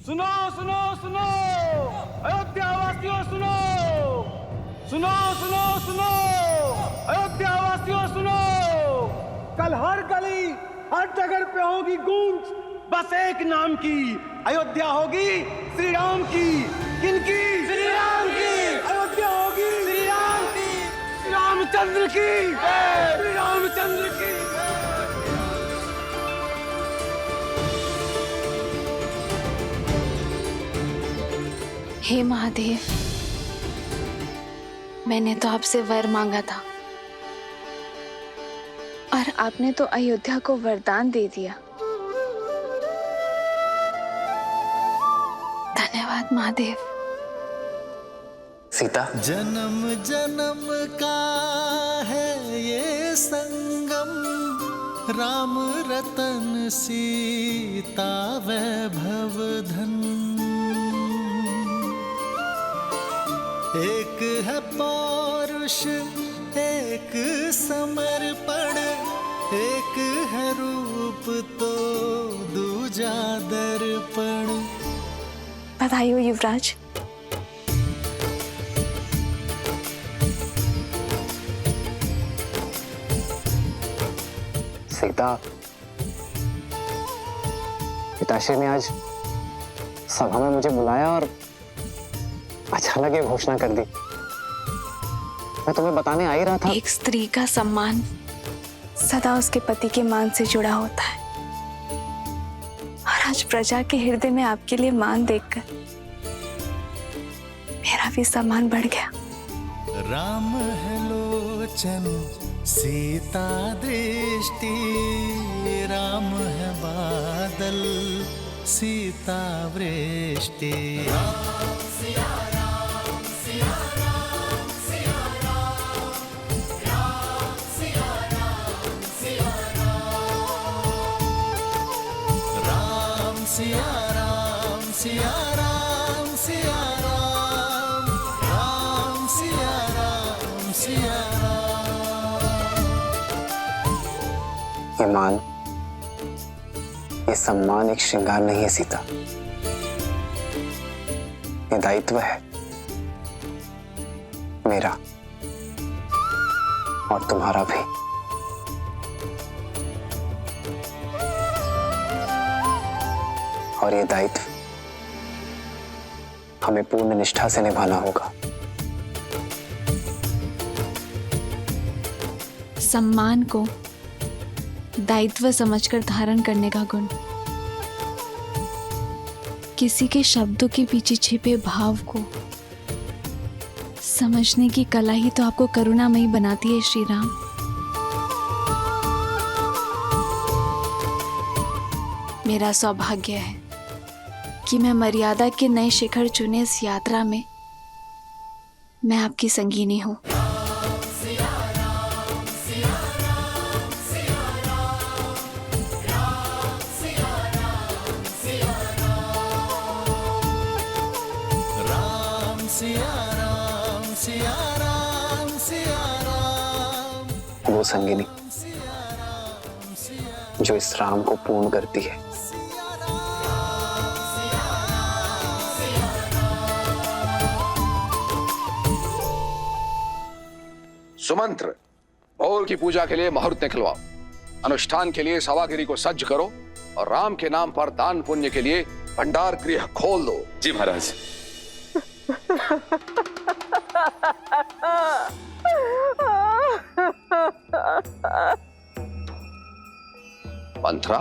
सुनो सुनो सुनो, अयोध्या वासियों सुनो, सुनो सुनो सुनो, अयोध्या वासियों सुनो। कल हर गली हर जगह पे होगी गूंज बस एक नाम की, अयोध्या होगी श्री राम की। किनकी? श्री राम की। अयोध्या होगी श्री राम की, श्री रामचंद्र की, श्री रामचंद्र की। हे महादेव, मैंने तो आपसे वर मांगा था और आपने तो अयोध्या को वरदान दे दिया। धन्यवाद महादेव। सीता, जन्म जन्म का है ये संगम, राम रतन सीता वैभव धन। एक है पौरुष एक समर्पण, एक है रूप तो दूजा दर्पण। बधाई हो युवराज। सीता, पिताश्री ने आज सभा में मुझे बुलाया और अचानक ये घोषणा कर दी। मैं तुम्हें बताने आ ही रहा था। एक स्त्री का सम्मान सदा उसके पति के मान से जुड़ा होता है और आज प्रजा के हृदय में आपके लिए मान देखकर मेरा भी सम्मान बढ़ गया। राम है लोचन सीता दृष्टि, राम है बादल सीता वृष्टि। सिया राम सिया राम सिया राम, राम सिया राम सिया राम। ये मान, ये सम्मान एक श्रृंगार नहीं है सीता, ये दायित्व है मेरा और तुम्हारा भी। और ये दायित्व हमें पूर्ण निष्ठा से निभाना होगा। सम्मान को दायित्व समझकर धारण करने का गुण, किसी के शब्दों के पीछे छिपे भाव को समझने की कला ही तो आपको करुणामयी बनाती है श्री राम। मेरा सौभाग्य है कि मैं मर्यादा के नए शिखर चुने इस यात्रा में मैं आपकी संगीनी हूं। वो संगिनी जो इस राम को पूर्ण करती है। सुमंत्र, भोर की पूजा के लिए मुहूर्त निकलवाओ, अनुष्ठान के लिए सभागिरी को सज्ज करो और राम के नाम पर दान पुण्य के लिए भंडार गृह खोल दो। जी महाराज। मंत्रा,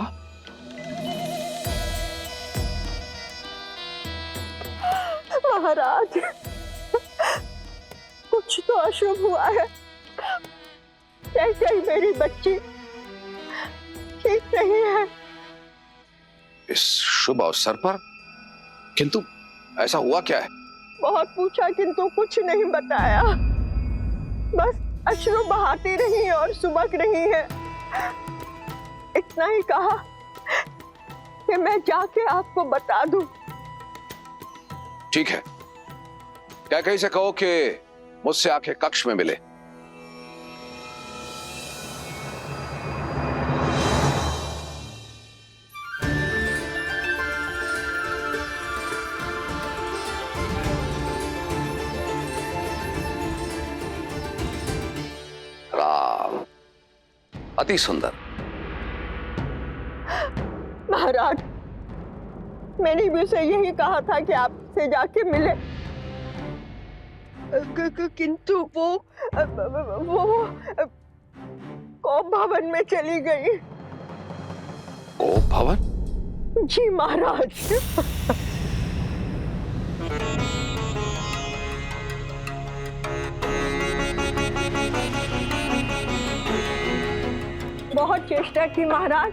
महाराज, कुछ तो अशुभ हुआ है। कैसे ही मेरी बच्ची ठीक नहीं है। इस शुभ अवसर पर? किंतु ऐसा हुआ क्या है? बहुत पूछा किंतु कुछ नहीं बताया। बस अश्रु बहाती रही और सुबक रही है। इतना ही कहा कि मैं जाके आपको बता दूं। ठीक है, कैकेयी से कहो कि मुझसे आके कक्ष में मिले। अति सुंदर। महाराज, मैंने भी उसे यही कहा था कि आपसे जाके मिले, किंतु वो कोप भवन में चली गई। कोप भवन? जी महाराज। बहुत चेष्टा की महाराज,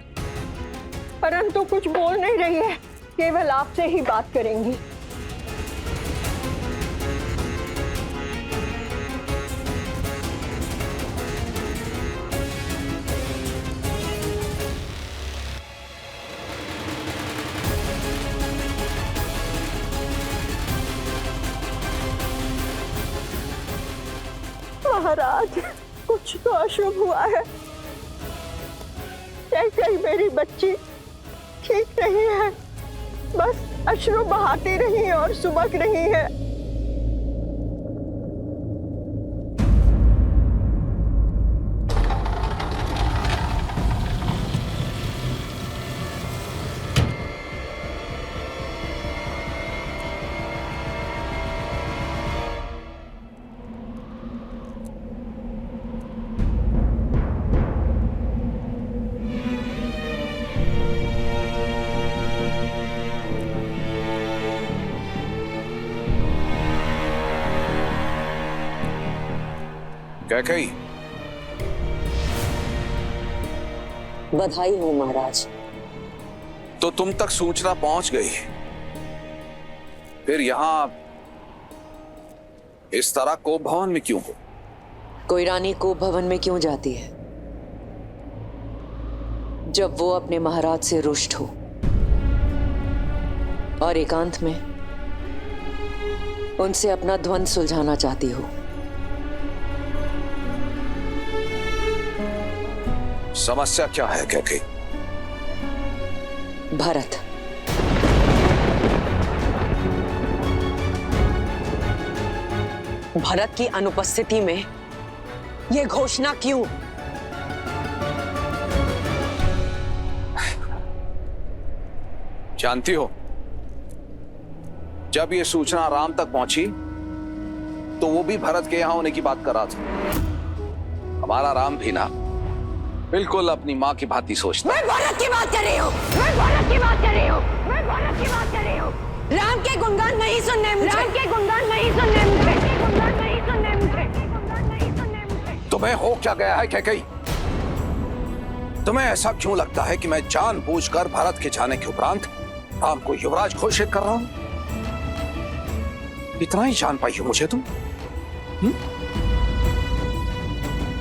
परंतु कुछ बोल नहीं रही है, केवल आपसे ही बात करेंगी। महाराज, कुछ तो अशुभ हुआ है। कैकई मेरी बच्ची ठीक नहीं है, बस अश्रु बहाती रही और सुबक रही है। कैकई, बधाई हो महाराज। तो तुम तक सूचना पहुंच गई, फिर यहां इस तरह कोप भवन में क्यों हो? कोई रानी कोप भवन में क्यों जाती है जब वो अपने महाराज से रुष्ट हो और एकांत में उनसे अपना द्वंद्व सुलझाना चाहती हो? समस्या क्या है कैकई? भरत। भरत की अनुपस्थिति में ये घोषणा क्यों? जानती हो, जब ये सूचना राम तक पहुंची तो वो भी भरत के यहां होने की बात कर रहा था। हमारा राम भी ना बिल्कुल अपनी माँ की भांति सोचता। मैं भरत की बात कर रही हूँ, मैं भरत की बात कर रही हूँ, मैं भरत की बात कर रही हूँ। राम के गुणगान नहीं सुनने मुझे, राम के गुणगान नहीं सुनने मुझे, गुणगान नहीं सुनने मुझे, गुणगान नहीं सुनने मुझे। तुम्हें हो क्या गया है कैकई? तुम्हें ऐसा क्यों लगता है कि मैं जानबूझकर भरत के जाने के उपरांत राम को युवराज घोषित कर रहा हूं? इतना ही जान पाई हो मुझे तुम?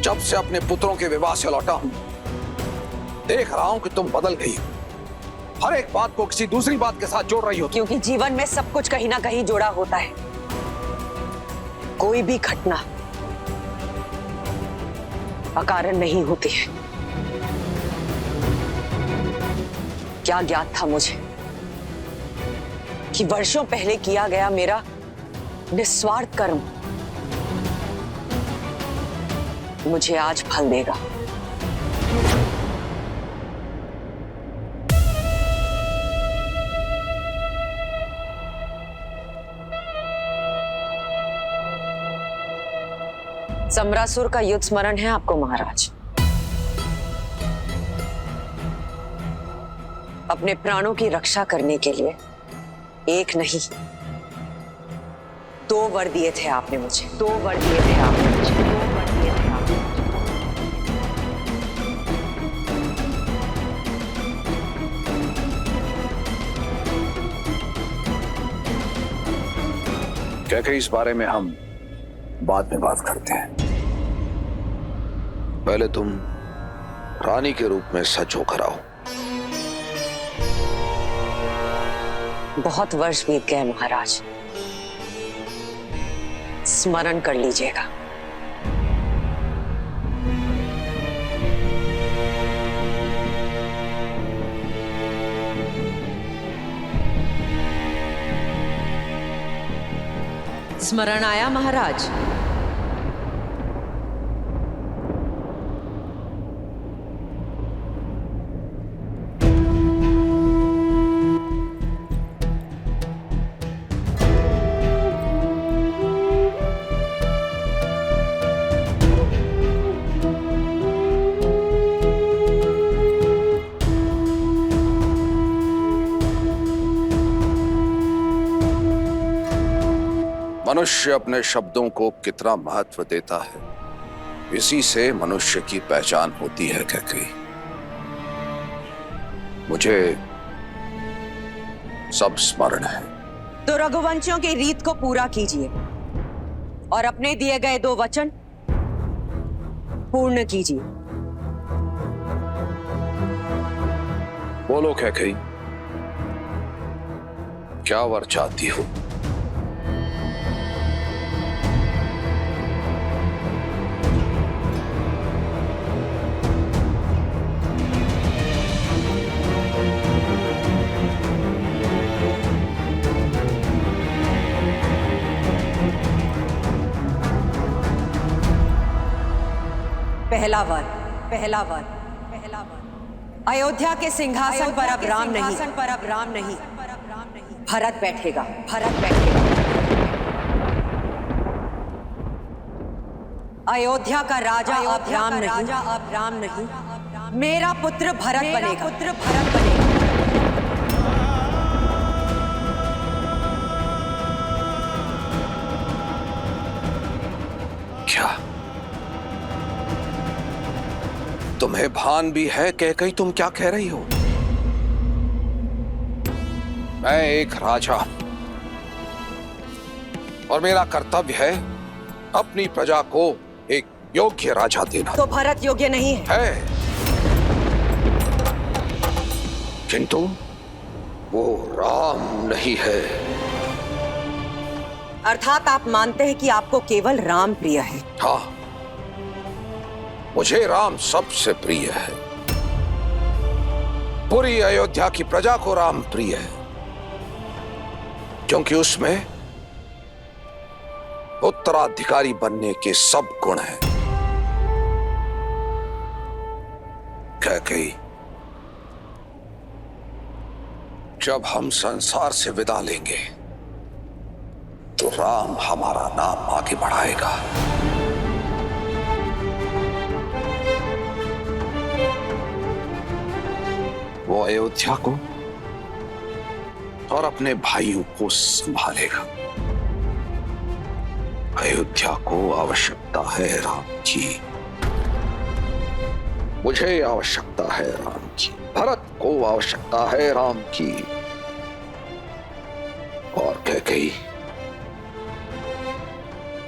जब से अपने पुत्रों के विवाह से लौटा हूं, देख रहा हूं कि तुम बदल गई हो। हर एक बात को किसी दूसरी बात के साथ जोड़ रही हो। क्योंकि जीवन में सब कुछ कहीं ना कहीं जुड़ा होता है। कोई भी घटना अकारण नहीं होती है। क्या ज्ञात था मुझे कि वर्षों पहले किया गया मेरा निस्वार्थ कर्म मुझे आज फल देगा। सम्रासुर का युद्ध स्मरण है आपको महाराज? अपने प्राणों की रक्षा करने के लिए एक नहीं 2 वर दिए थे आपने मुझे, 2 वर दिए थे आपने मुझे, 2 वर दिए थे आपने मुझे। क्या कि इस बारे में हम बाद में बात करते हैं। पहले तुम रानी के रूप में सच होकर आओ। बहुत वर्ष बीत गए महाराज, स्मरण कर लीजिएगा। स्मरण आया महाराज? मनुष्य अपने शब्दों को कितना महत्व देता है, इसी से मनुष्य की पहचान होती है कैकेयी। मुझे सब स्मरण है। तो रघुवंशियों की रीत को पूरा कीजिए और अपने दिए गए 2 वचन पूर्ण कीजिए। बोलो कैकेयी, क्या वर चाहती हो? पहला वर, पहला वर, पहला वर। अयोध्या के सिंहासन पर अब राम नहीं, भरत बैठेगा, भरत बैठेगा। अयोध्या का राजा अब राम नहीं, मेरा पुत्र भरत बनेगा, पुत्र भरत बनेगा। क्या तुम्हें भान भी है कैकेयी तुम क्या कह रही हो? मैं एक राजा और मेरा कर्तव्य है अपनी प्रजा को एक योग्य राजा देना। तो भरत योग्य नहीं है? किंतु वो राम नहीं है। अर्थात आप मानते हैं कि आपको केवल राम प्रिय है? हाँ, मुझे राम सबसे प्रिय है। पूरी अयोध्या की प्रजा को राम प्रिय है, क्योंकि उसमें उत्तराधिकारी बनने के सब गुण हैं। कैकेयी, जब हम संसार से विदा लेंगे तो राम हमारा नाम आगे बढ़ाएगा। वो अयोध्या को और अपने भाइयों को संभालेगा। अयोध्या को आवश्यकता है राम की, मुझे आवश्यकता है राम की, भरत को आवश्यकता है राम की। और कैकेयी,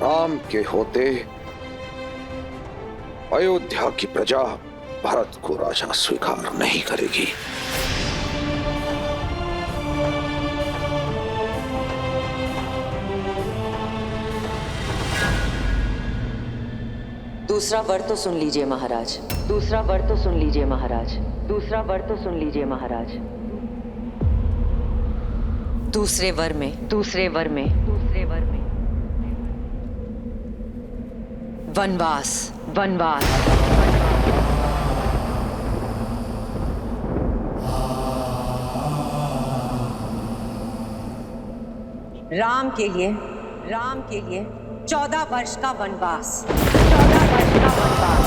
राम के होते अयोध्या की प्रजा भरत को राजा स्वीकार नहीं करेगी। दूसरा वर तो सुन लीजिए महाराज, दूसरा वर तो सुन लीजिए महाराज, दूसरा वर तो सुन लीजिए महाराज। दूसरे वर में वनवास, वनवास। राम के लिए 14 वर्ष का वनवास, 14 वर्ष का वनवास।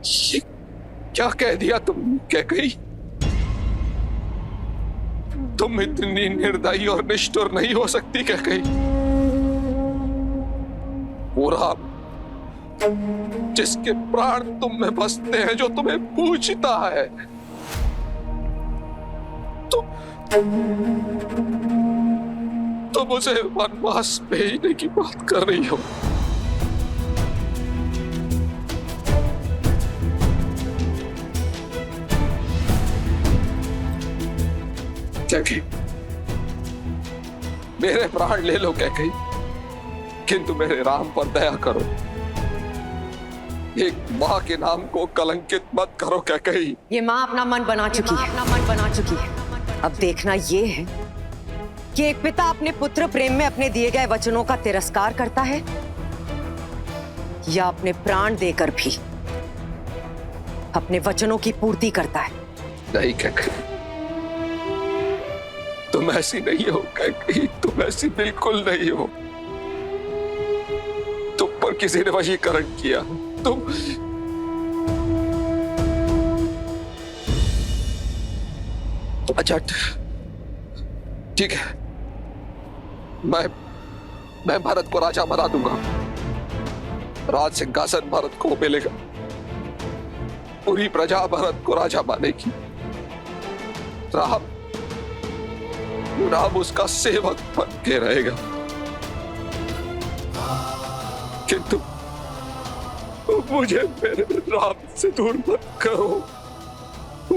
ये क्या कह दिया तुम कैकेयी? तुम इतनी निर्दयी और निष्ठुर नहीं हो सकती कैकेयी। वो राम जिसके प्राण तुम में बसते हैं, जो तुम्हें पूछता है, तो मुझे वनवास भेजने की बात कर रही हो। कैकेयी, मेरे प्राण ले लो कैकेयी, किंतु मेरे राम पर दया करो। एक माँ के नाम को कलंकित मत करो कैकेयी। ये माँ अपना मन बना चुकी है। अब देखना ये है कि एक पिता अपने पुत्र प्रेम में अपने दिए गए वचनों का तिरस्कार करता है या अपने प्राण देकर भी अपने वचनों की पूर्ति करता है। नहीं कैकेयी, तुम ऐसी नहीं हो कैकेयी, तुम ऐसी बिल्कुल नहीं हो। तुम पर किसी ने वशीकरण किया। तुम अच्छा ठीक है, मैं भरत को राजा बना दूंगा। राज सिंहासन भरत को मिलेगा। पूरी प्रजा भरत को राजा मानेगी। राम उसका सेवक बन के रहेगा। किंतु मुझे मेरे राम से दूर मत करो।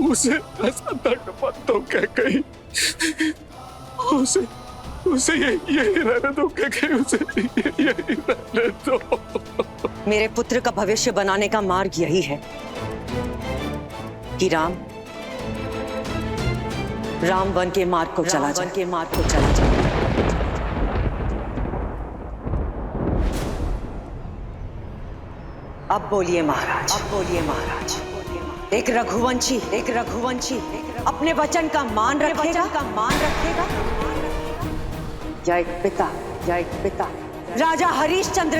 उसे ऐसा दंड मत दो कैकेयी। उसे यही रहने दो कैकेयी, उसे यही रहने दो। मेरे पुत्र का भविष्य बनाने का मार्ग यही है कि राम वन के मार्ग को चला जाए। अब बोलिए महाराज, एक रघुवंशी अपने वचन का मान रखेगा या एक पिता राजा हरिश्चंद्र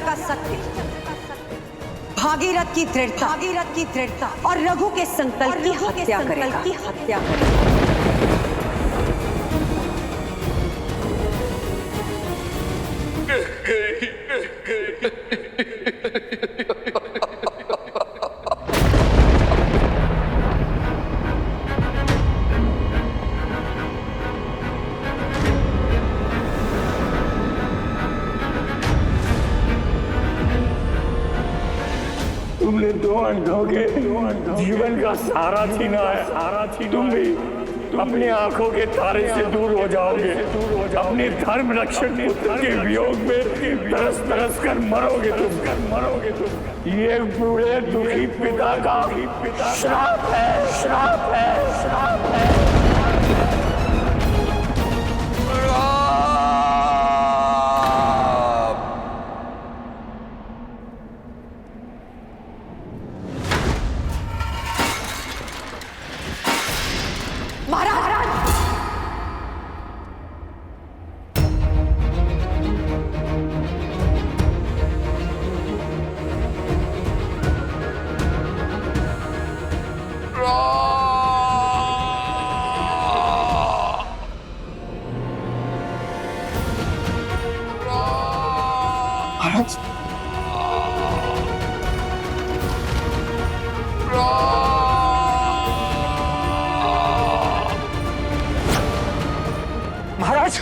का सत्य, भागीरथ की दृढ़ता और रघु के संकल्प की हत्या करेगा। तुमने दो अंधों के जीवन का सहारा छीना है। तुम भी अपनी आंखों के तारे से दूर हो जाओगे। अपने धर्म रक्षक पुत्र के वियोग में तरस कर मरोगे तुम। ये बूढ़े दुखी पिता का श्राप है। महाराज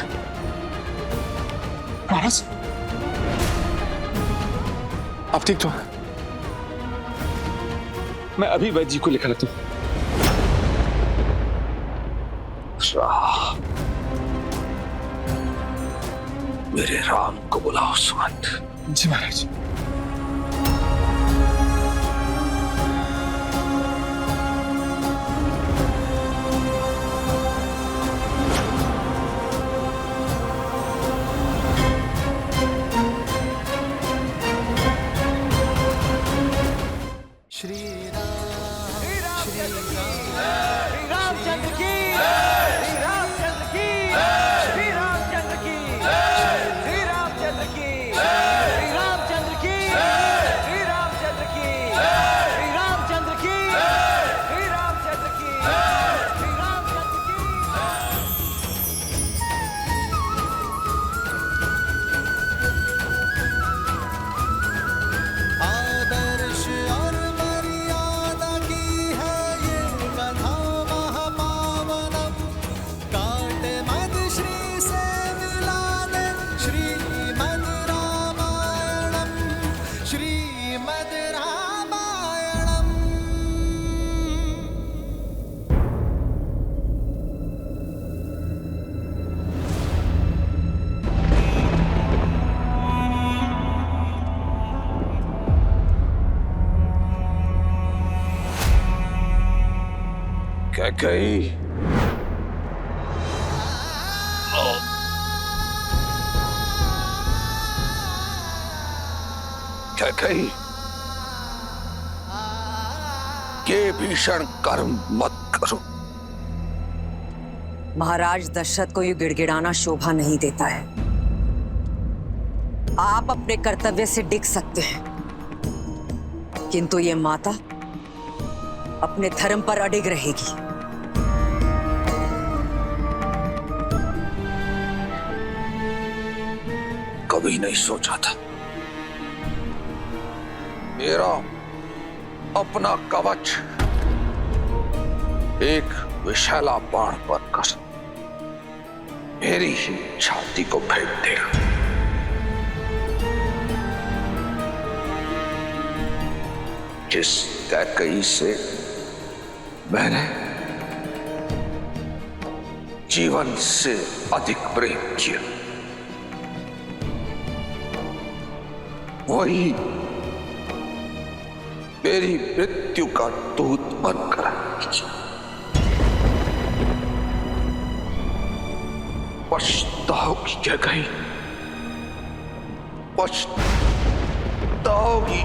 आप ठीक तो? मैं अभी वैद्य जी को लिखा लेता हूं। मेरे राम को बुलाओ सुमंत। जी महाराज। कैकेयी, कैकेयी, ये भीषण कर्म मत करो। महाराज दशरथ को ये गिड़गिड़ाना शोभा नहीं देता है। आप अपने कर्तव्य से डिग सकते हैं, किंतु ये माता अपने धर्म पर अडिग रहेगी। कभी नहीं सोचा था मेरा अपना कवच एक विशाला बाण बनकर मेरी ही छाती को फेंक देगा। जिस कैकई से मैंने जीवन से अधिक प्रेम किया, वही मेरी मृत्यु का दूत बनकर आएगी। पछताओगी क्या गई, पछताओगी।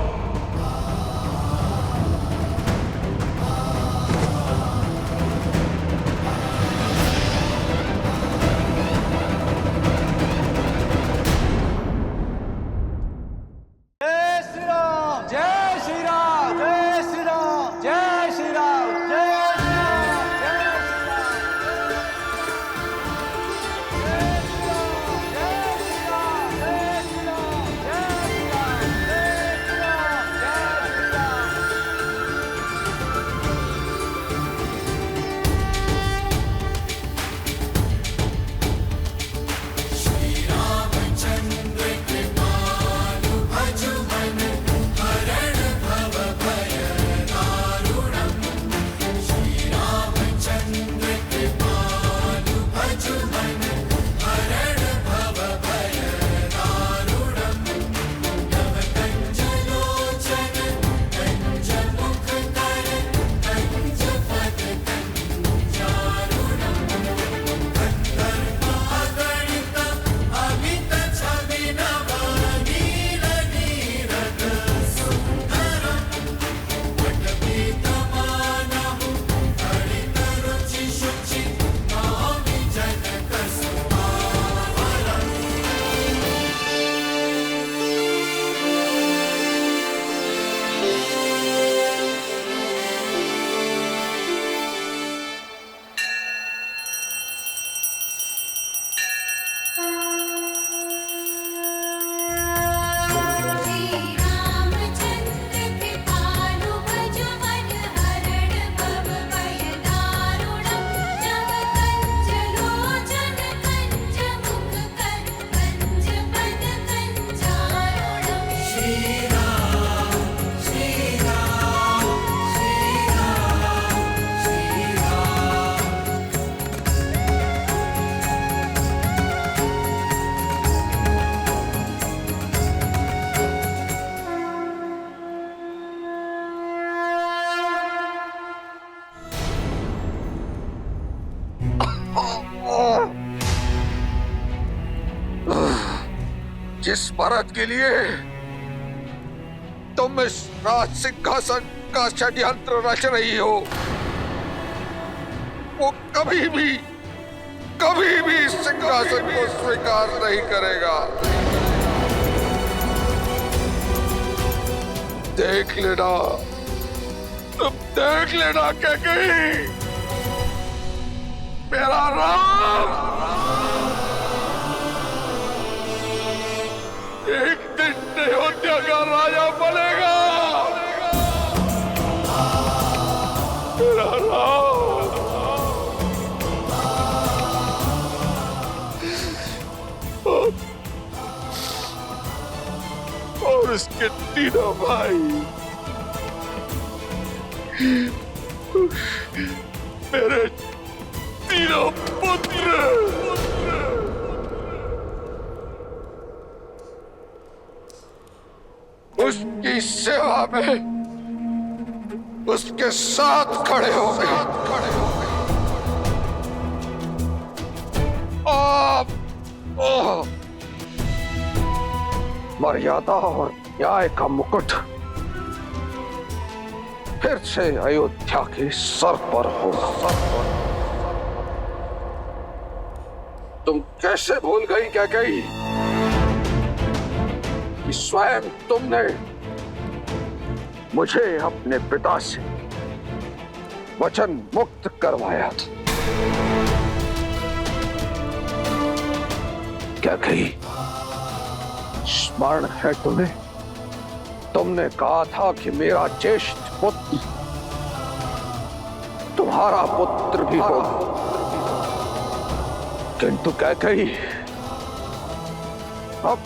जय श्री राम, जय श्री राम, जय श्री राम, जय श्री राम, जय श्री राम, जय श्री राम, जय श्री राम, जय श्री राम, जय श्री राम, जय श्री राम, जिस भरत के लिए तुम इस राज सिंहासन का षड्यंत्र रच रही हो, वो कभी भी इस सिंहासन को स्वीकार नहीं करेगा। देख लेना, तुम देख लेना क्या कहीं मेरा राम एक दिन अयोध्या का राजा बनेगा। मेरा राम और इसके तीनों भाई मेरे तीनों पुत्र उसकी सेवा में उसके साथ खड़े हो गए। मर्यादा और न्याय का मुकुट फिर से अयोध्या के सर पर होगा। कैसे भूल गई क्या गई कि स्वयं तुमने मुझे अपने पिता से वचन मुक्त करवाया था। क्या कही स्मरण है तुम्हें? तुमने कहा था कि मेरा ज्येष्ठ पुत्र तुम्हारा पुत्र भी होगा, किंतु क्या कही अब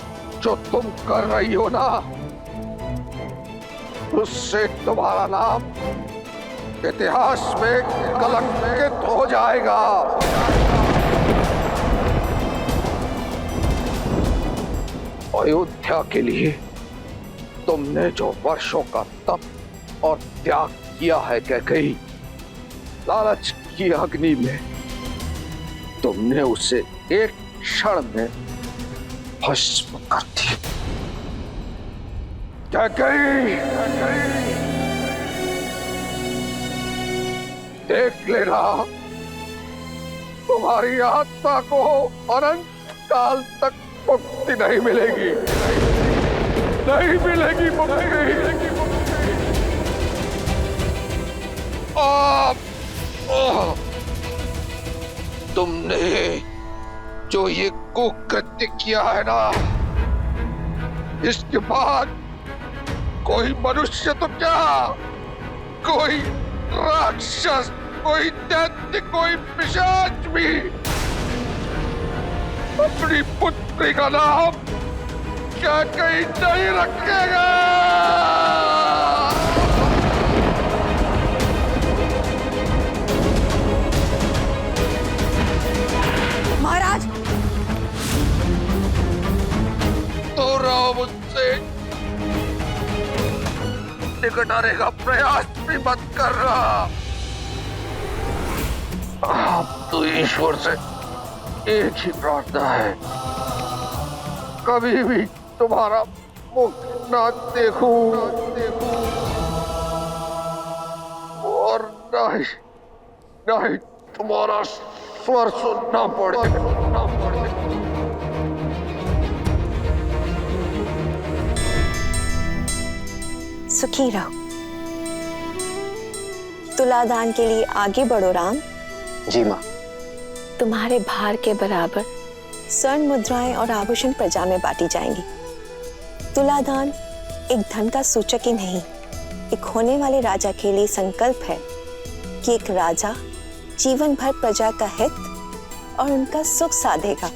जो तुम कर रही हो ना, उससे तुम्हारा नाम इतिहास में कलंकित हो जाएगा। अयोध्या के लिए तुमने जो वर्षों का तप और त्याग किया है कैकेयी, लालच की अग्नि में तुमने उसे एक क्षण में भस्म कर दिया। कैकेयी, देख लेना, तुम्हारी आत्मा को अनंत काल तक मुक्ति नहीं मिलेगी, नहीं मिलेगी मुक्ति। तुमने जो ये कुकृत्य किया है ना, इसके बाद कोई मनुष्य तो क्या, कोई राक्षस, कोई दैत्य, कोई पिशाच भी अपनी पुत्री का नाम क्या कहीं नहीं रखेगा। महाराज, तो राम मुझसे निकट आने का प्रयास भी मत कर रहा। अब तो ईश्वर से एक ही प्रार्थना है, कभी भी तुम्हारा मुख ना देखूं और ना ही तुम्हारा स्वर सुनना पड़े। सुखी रहो। तुलादान के लिए आगे बढ़ो राम। जी माँ। तुम्हारे भार के बराबर स्वर्ण मुद्राएं और आभूषण प्रजा में बांटी जाएंगी। तुलादान एक धन का सूचक ही नहीं, एक होने वाले राजा के लिए संकल्प है कि एक राजा जीवन भर प्रजा का हित और उनका सुख साधेगा।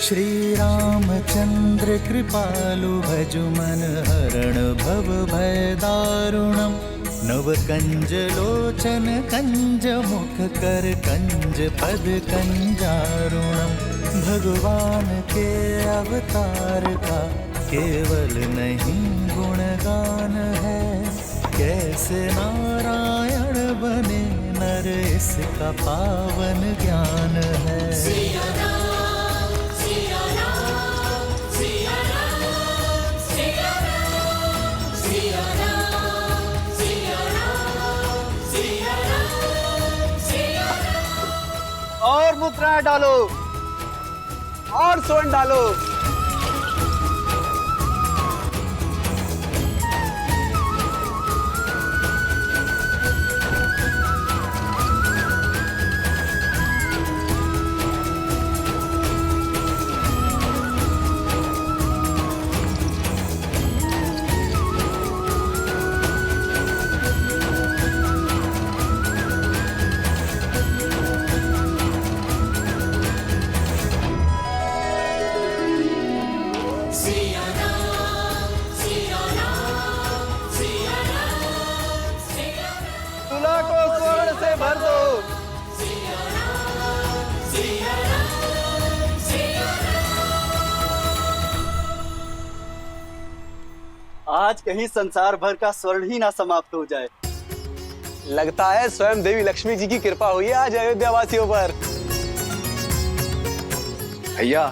श्री रामचंद्र कृपालु भजु मन हरण भव भय दारुणम। नव कंज लोचन कंज मुख कर कंज पद कंजारुणम। भगवान के अवतार का केवल नहीं गुणगान है, कैसे नारायण बने नर इसका पावन ज्ञान है। और मुद्रा डालो और स्वर्ण डालो। आज कहीं संसार भर का स्वर्ण ही ना समाप्त हो जाए। लगता है स्वयं देवी लक्ष्मी जी की कृपा हुई है आज अयोध्या वासियों पर। भैया,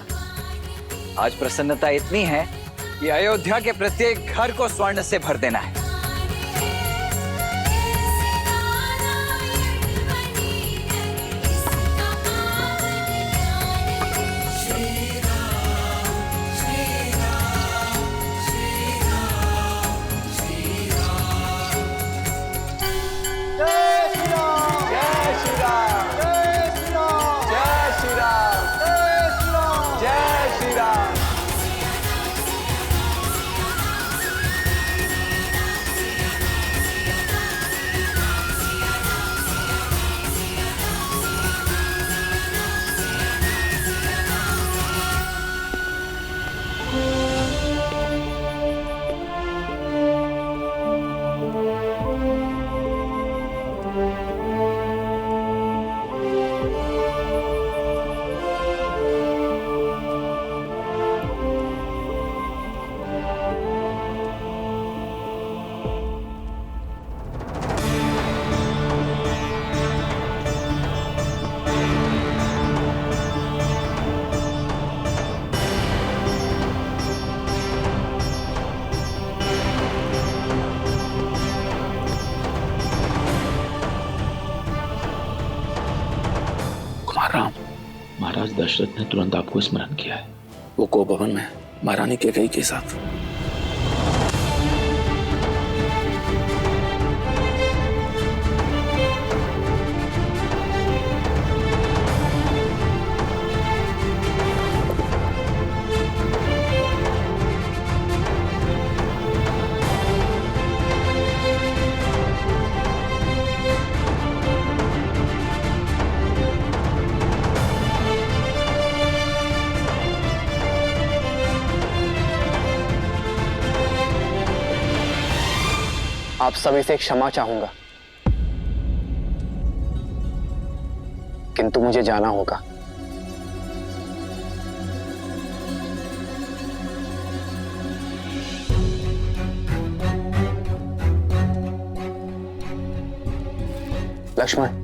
आज प्रसन्नता इतनी है कि अयोध्या के प्रत्येक घर को स्वर्ण से भर देना है। राम, महाराज दशरथ ने तुरंत आपको स्मरण किया है। वो गोभवन में महारानी कैकेयी के साथ। आप सभी से क्षमा चाहूंगा, किंतु मुझे जाना होगा। लक्ष्मण,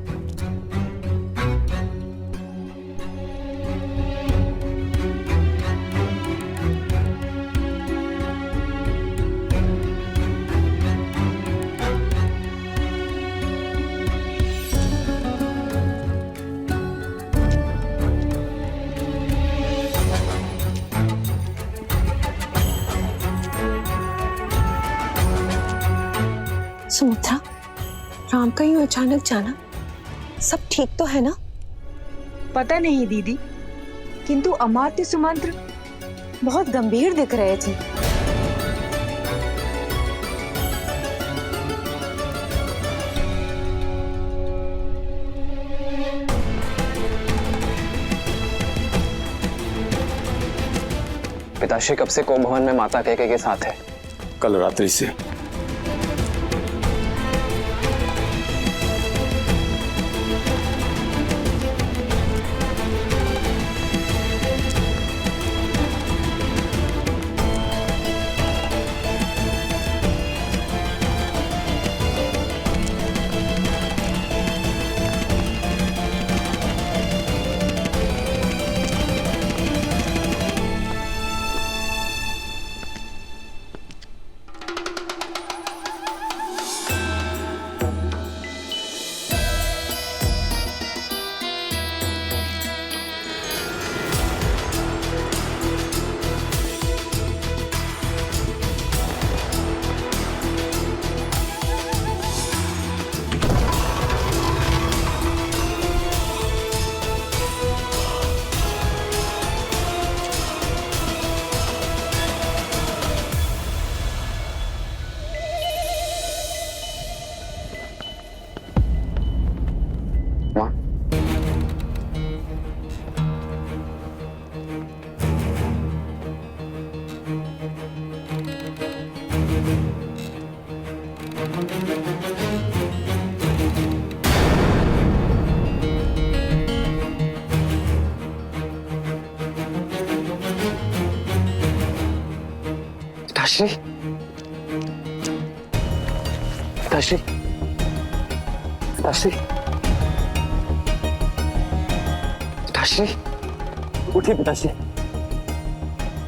सुमित्रा, राम का यूं अचानक जाना, सब ठीक तो है ना? पता नहीं दीदी, किंतु अमात्य सुमंत्र बहुत गंभीर दिख रहे थे। पिताश्री कब से गोभवन में माता कैकेयी के साथ है? कल रात्रि से। पिताश्री, पिताश्री, पिताश्री, पिताश्री, उठिए पिताश्री,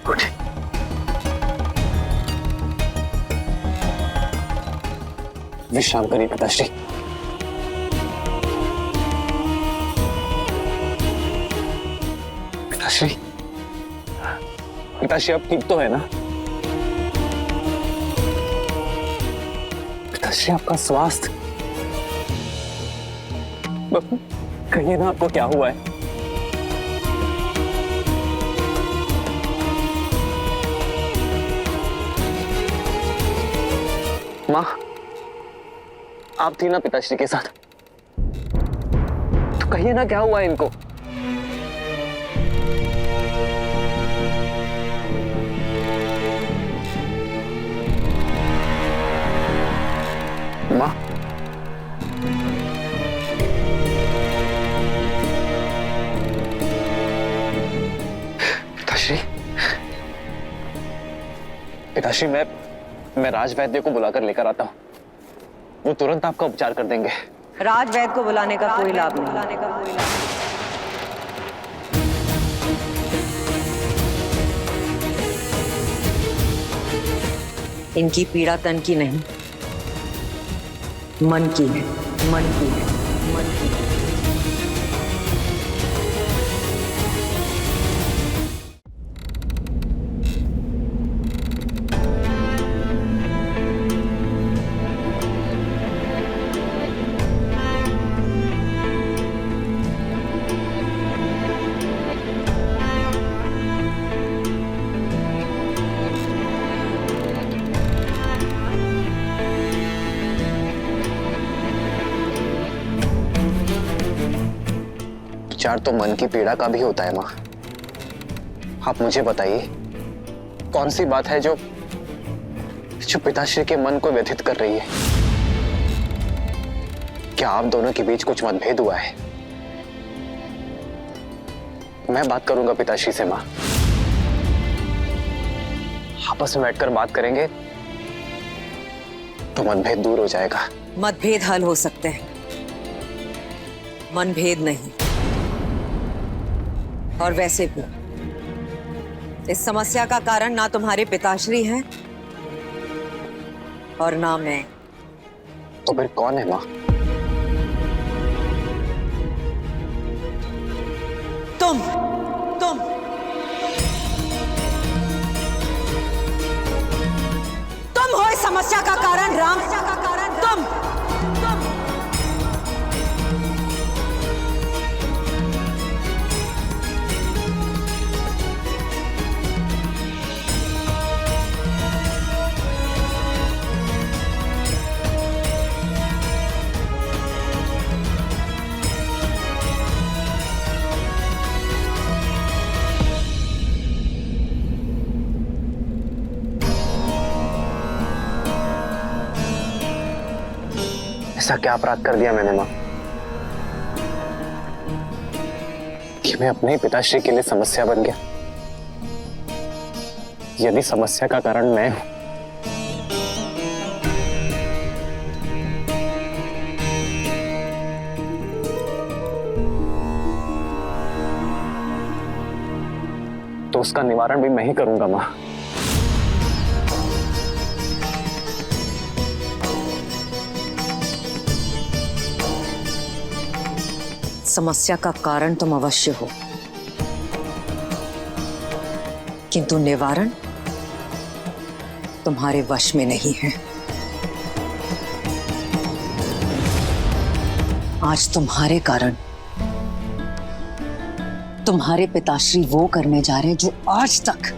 उठिए। विश्राम करिए पिताश्री। पिताश्री, पिताश्री आप ठीक तो है ना? पिताश्री आपका स्वास्थ्य, कहिए ना आपको क्या हुआ है? माँ, आप थी ना पिताश्री के साथ, तो कहिए ना क्या हुआ है इनको? माँ, पिताश्री, पिताश्री मैं राज वैद्य को बुलाकर लेकर आता हूँ। वो तुरंत आपका उपचार कर देंगे। राज वैद्य को बुलाने का कोई लाभ नहीं। इनकी पीड़ा तन की नहीं, मन की है, मन की है, मन की है। उपचार तो मन की पीड़ा का भी होता है माँ। आप मुझे बताइए, कौन सी बात है जो पिताश्री के मन को व्यथित कर रही है? क्या आप दोनों के बीच कुछ मतभेद हुआ है? मैं बात करूंगा पिताश्री से माँ। आपस में बैठकर बात करेंगे तो मतभेद दूर हो जाएगा। मतभेद हल हो सकते हैं, मनभेद नहीं। और वैसे भी इस समस्या का कारण ना तुम्हारे पिताश्री हैं और ना मैं। तो फिर कौन है माँ? तुम हो इस समस्या का कारण राम, तुम। ऐसा क्या अपराध कर दिया मैंने माँ कि मैं अपने ही पिताश्री के लिए समस्या बन गया? यदि समस्या का कारण मैं हूं, तो उसका निवारण भी मैं ही करूंगा माँ। समस्या का कारण तुम अवश्य हो, किंतु निवारण तुम्हारे वश में नहीं है। आज तुम्हारे कारण तुम्हारे पिताश्री वो करने जा रहे हैं जो आज तक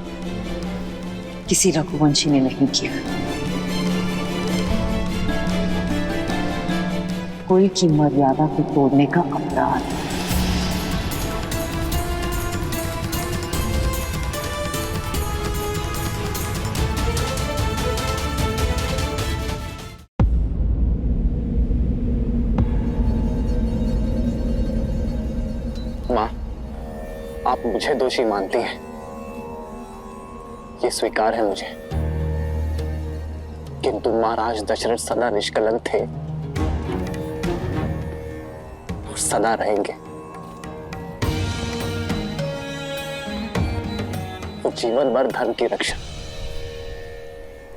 किसी रघुवंशी ने नहीं किया। कोई की मर्यादा को तोड़ने का अपराध। माँ, आप मुझे दोषी मानती हैं, ये स्वीकार है मुझे। किंतु महाराज दशरथ सदा निष्कलंक थे और सदा रहेंगे। वो जीवन भर धर्म की रक्षा,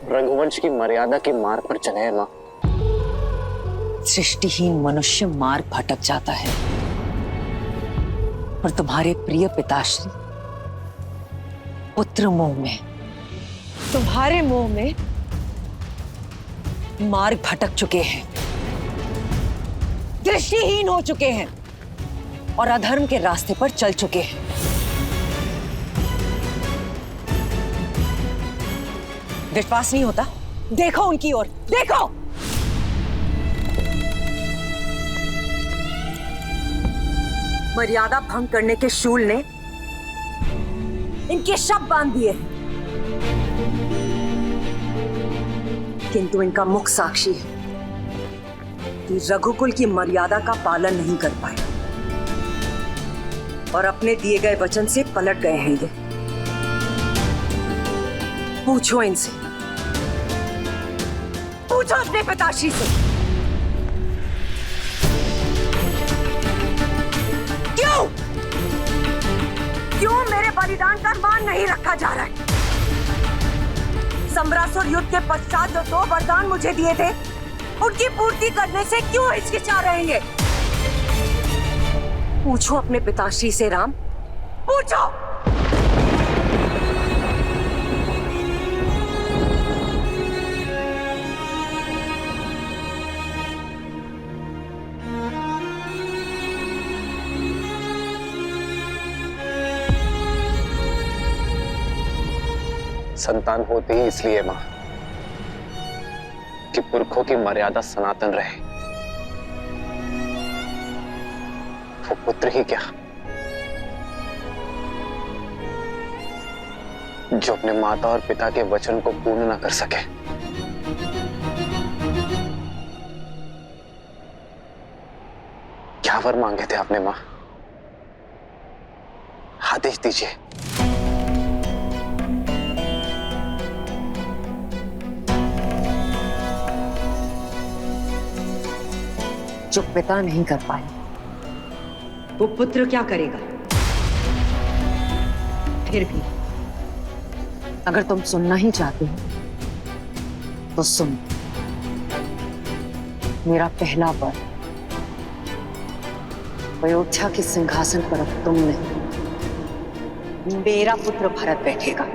रघुवंश की मर्यादा के मार्ग पर चले हैं मां। सृष्टिहीन मनुष्य मार्ग भटक जाता है और तुम्हारे प्रिय पिताश्री पुत्र मोह में, तुम्हारे मोह में मार्ग भटक चुके हैं, दृष्टिहीन हो चुके हैं और अधर्म के रास्ते पर चल चुके हैं। विश्वास नहीं होता? देखो उनकी ओर, देखो। मर्यादा भंग करने के शूल ने इनके शव बांध दिए, किंतु इनका मुख साक्षी है कि रघुकुल की मर्यादा का पालन नहीं कर पाए और अपने दिए गए वचन से पलट गए हैं ये। पूछो इनसे, पूछो अपने पिताश्री से, क्यों मेरे बलिदान का मान नहीं रखा जा रहा है? सम्रासुर युद्ध के पश्चात जो 2 वरदान मुझे दिए थे, उनकी पूर्ति करने से क्यों हिचकिचा रहे हैं? पूछो अपने पिताश्री से राम, पूछो। संतान होती ही इसलिए मां कि पुरखों की मर्यादा सनातन रहे। वो पुत्र ही क्या जो अपने माता और पिता के वचन को पूर्ण ना कर सके। क्या वर मांगे थे आपने मां? आदेश दीजिए। जो पिता नहीं कर पाए वो पुत्र क्या करेगा? फिर भी अगर तुम सुनना ही चाहते हो तो सुन। मेरा पहला वर, अयोध्या के सिंहासन पर अब तुम नहीं, मेरा पुत्र भरत बैठेगा।